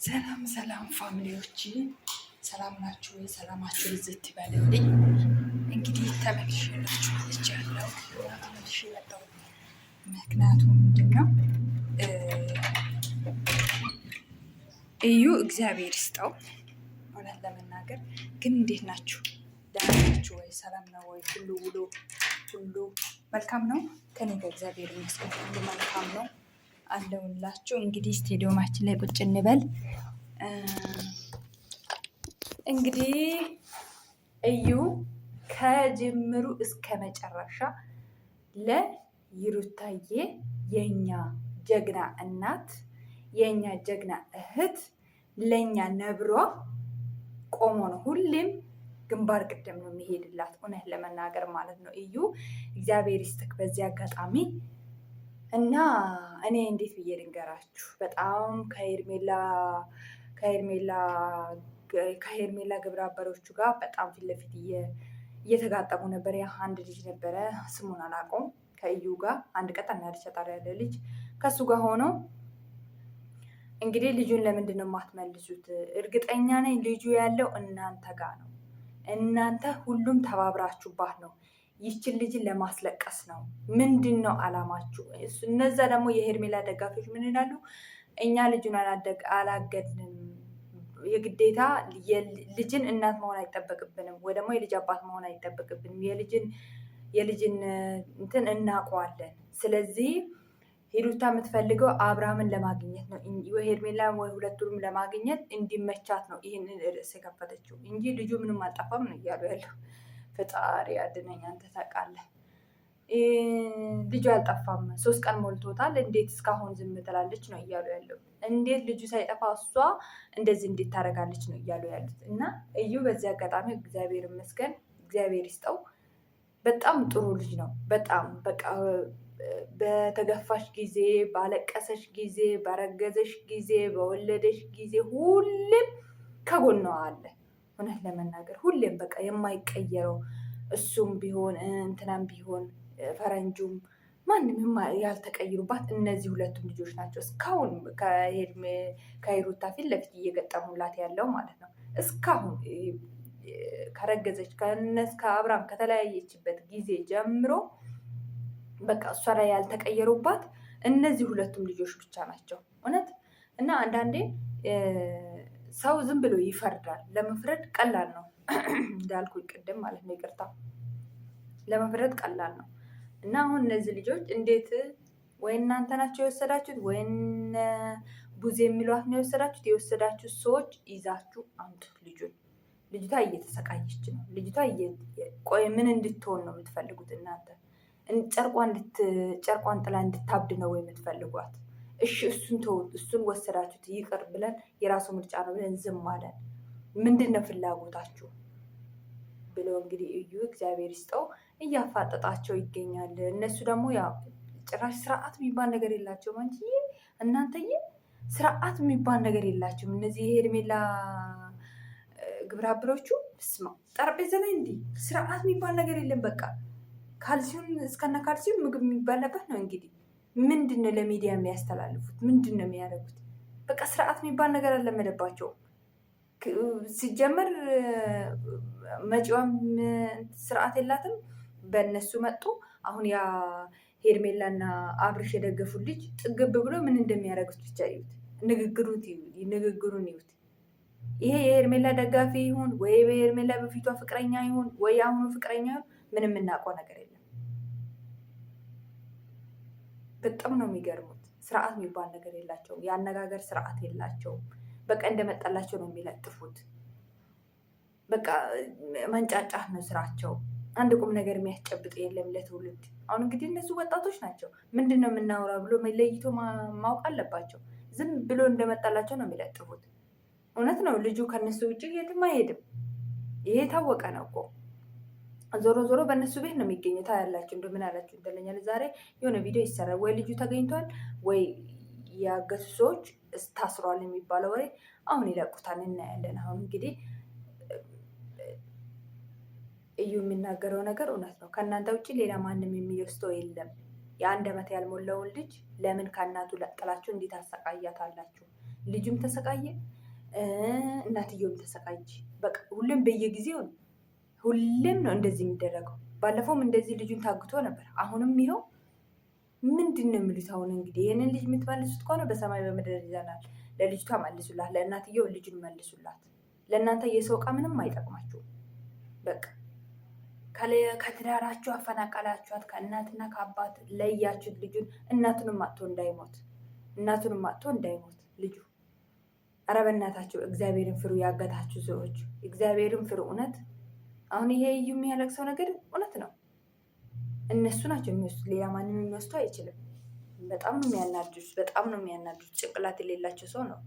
ሰላም ሰላም ፋሚሊዎች ሰላም ናችሁ ወይ? ሰላማችሁ ብዝት ይበልልኝ። እንግዲህ ተመልሼላችሁ መጥቻለሁ። ተመልሼ መጣሁ። ምክንያቱ ምንድን ነው? እዩ እግዚአብሔር ይስጠው። እውነት ለመናገር ግን እንዴት ናችሁ? ደህና ናችሁ ወይ? ሰላም ነው ወይ? ሁሉ ውሎ ሁሉ መልካም ነው? ከኔ ጋር እግዚአብሔር ይመስገን ሁሉ መልካም ነው አለሁላችሁ። እንግዲህ ስቴዲየማችን ላይ ቁጭ እንበል። እንግዲህ እዩ ከጅምሩ እስከ መጨረሻ ለይሩታዬ የኛ ጀግና እናት፣ የኛ ጀግና እህት፣ ለኛ ነብሯ ቆሞ ነው ሁሌም ግንባር ቅድም ነው የሚሄድላት። እውነት ለመናገር ማለት ነው። እዩ እግዚአብሔር ይስጥክ በዚህ አጋጣሚ እና እኔ እንዴት ብዬ ልንገራችሁ፣ በጣም ከሄርሜላ ግብረ አበሮቹ ጋር በጣም ፊት ለፊት እየተጋጠሙ ነበር። ያ አንድ ልጅ ነበረ፣ ስሙን አላውቀውም። ከእዩ ጋር አንድ ቀጠና ያለች ጣሪ ያለ ልጅ ከሱ ጋር ሆነው እንግዲህ ልጁን ለምንድን ነው የማትመልሱት? እርግጠኛ ነኝ ልጁ ያለው እናንተ ጋር ነው። እናንተ ሁሉም ተባብራችሁባት ነው ይችን ልጅን ለማስለቀስ ነው። ምንድን ነው አላማችሁ? እነዛ ደግሞ የሄርሜላ ደጋፊዎች ምን ይላሉ? እኛ ልጁን አላገድንም፣ የግዴታ ልጅን እናት መሆን አይጠበቅብንም፣ ወይ ደግሞ የልጅ አባት መሆን አይጠበቅብንም። የልጅን እንትን እናውቀዋለን። ስለዚህ ሄሩታ የምትፈልገው አብርሃምን ለማግኘት ነው፣ ሄርሜላ ወይ ሁለቱንም ለማግኘት እንዲመቻት ነው ይህንን ርዕስ የከፈተችው እንጂ ልጁ ምንም አልጠፋም ነው እያሉ ያለው። ፈጣሪ አድነኝ፣ አንተ ታውቃለህ። ልጁ አልጠፋም፣ 3 ቀን ሞልቶታል። እንዴት እስካሁን ዝም ትላለች ነው እያሉ ያለው። እንዴት ልጁ ሳይጠፋ እሷ እንደዚህ እንዴት ታደርጋለች ነው እያሉ ያሉት። እና እዩ በዚህ አጋጣሚ እግዚአብሔር ይመስገን፣ እግዚአብሔር ይስጠው። በጣም ጥሩ ልጅ ነው። በጣም በቃ በተገፋሽ ጊዜ፣ ባለቀሰሽ ጊዜ፣ ባረገዘሽ ጊዜ፣ በወለደሽ ጊዜ ሁሌም ከጎኗ አለ። እውነት ለመናገር ሁሌም በቃ የማይቀየረው እሱም ቢሆን እንትናም ቢሆን ፈረንጁም ማንም ያልተቀይሩባት እነዚህ ሁለቱም ልጆች ናቸው። እስካሁን ከሄሩታ ፊት ለፊት እየገጠሙላት ያለው ማለት ነው። እስካሁን ከረገዘች ከአብርሃም ከተለያየችበት ጊዜ ጀምሮ በቃ እሷ ላይ ያልተቀየሩባት እነዚህ ሁለቱም ልጆች ብቻ ናቸው። እውነት እና አንዳንዴ ሰው ዝም ብሎ ይፈርዳል። ለመፍረድ ቀላል ነው እንዳልኩ ቅድም ማለት ነው። ይቅርታ፣ ለመፍረድ ቀላል ነው። እና አሁን እነዚህ ልጆች እንዴት ወይ እናንተ ናቸው የወሰዳችሁት ወይ ቡዜ የሚሏት ነው የወሰዳችሁት። የወሰዳችሁት ሰዎች ይዛችሁ አምጡት ልጁን። ልጅቷ እየተሰቃየች ነው። ልጅቷ ቆይ ምን እንድትሆን ነው የምትፈልጉት እናንተ? ጨርቋን ጥላ እንድታብድ ነው ወይ የምትፈልጓት? እሺ እሱን ተውት፣ እሱን ወሰዳችሁት፣ ይቅር ብለን የራሱ ምርጫ ነው ብለን ዝም አለን። ምንድን ነው ፍላጎታችሁ ብሎ እንግዲህ እዩ እግዚአብሔር ይስጠው እያፋጠጣቸው ይገኛል። እነሱ ደግሞ ያው ጭራሽ ስርዓት የሚባል ነገር የላቸውም። አንቺ እናንተዬ ስርዓት የሚባል ነገር የላቸውም። እነዚህ የሄርሜላ ግብረ አበሮቹ ስማ፣ ጠረጴዛ ላይ እንዲህ ስርዓት የሚባል ነገር የለም። በቃ ካልሲውን እስከነ ካልሲውን ምግብ የሚባልበት ነው እንግዲህ ምንድን ነው ለሚዲያ የሚያስተላልፉት? ምንድን ነው የሚያደርጉት? በቃ ስርዓት የሚባል ነገር አልለመደባቸውም። ሲጀመር መጪዋም ስርዓት የላትም። በእነሱ መጡ። አሁን ያ ሄርሜላና አብርሽ የደገፉት ልጅ ጥግብ ብሎ ምን እንደሚያደርጉት ብቻ ይዩት። ንግግሩን ይዩት። ይሄ የሄርሜላ ደጋፊ ይሁን ወይ የሄርሜላ በፊቷ ፍቅረኛ ይሁን ወይ አሁኑ ፍቅረኛ ይሁን ምንም የምናውቀው ነገር የለም። በጣም ነው የሚገርሙት። ስርዓት የሚባል ነገር የላቸውም። የአነጋገር ስርዓት የላቸውም። በቃ እንደመጣላቸው ነው የሚለጥፉት። በቃ መንጫጫት ነው ስራቸው። አንድ ቁም ነገር የሚያስጨብጥ የለም ለትውልድ። አሁን እንግዲህ እነሱ ወጣቶች ናቸው። ምንድን ነው የምናወራ ብሎ ለይቶ ማወቅ አለባቸው። ዝም ብሎ እንደመጣላቸው ነው የሚለጥፉት። እውነት ነው። ልጁ ከነሱ ውጭ የትም አይሄድም። ይሄ የታወቀ ነው እኮ። ዞሮ ዞሮ በእነሱ ቤት ነው የሚገኘው። ታያላችሁ። እንደምን አላችሁ እንደለኛል። ዛሬ የሆነ ቪዲዮ ይሰራል። ወይ ልጁ ተገኝቷል ወይ ያገቱ ሰዎች ታስሯል የሚባለው ወሬ አሁን ይለቁታል፣ እናያለን። አሁን እንግዲህ እዩ የሚናገረው ነገር እውነት ነው። ከእናንተ ውጭ ሌላ ማንም የሚወስደው የለም። የ1 ዓመት ያልሞላውን ልጅ ለምን ከእናቱ ጥላችሁ እንዴት አሰቃያታላችሁ? ልጁም ተሰቃየ፣ እናትየውም ተሰቃየች። በቃ ሁሌም በየጊዜው ነው፣ ሁሌም ነው እንደዚህ የሚደረገው። ባለፈውም እንደዚህ ልጁን ታግቶ ነበር። አሁንም ይኸው ምንድን ነው የሚሉት? አሁን እንግዲህ ይህንን ልጅ የምትመልሱት ከሆነ በሰማይ በምድር ይዘናል። ለልጅቷ መልሱላት፣ ለእናትየው ልጁን መልሱላት። ለእናንተ የሰው ዕቃ ምንም አይጠቅማችሁም። በቃ ከትዳራችሁ አፈናቀላችኋት፣ ከእናትና ከአባት ለያችሁት ልጁን። እናቱንም አጥቶ እንዳይሞት ልጁ። ኧረ በእናታችሁ እግዚአብሔርን ፍሩ። ያገታችሁ ሰዎች እግዚአብሔርን ፍሩ። እውነት አሁን ይሄ እዩ የሚያለቅሰው ነገር እውነት ነው። እነሱ ናቸው የሚወስዱት፣ ሌላ ማንም የሚወስዱ አይችልም። በጣም ነው የሚያናዱት፣ በጣም ነው የሚያናዱት። ጭንቅላት የሌላቸው ሰው ነው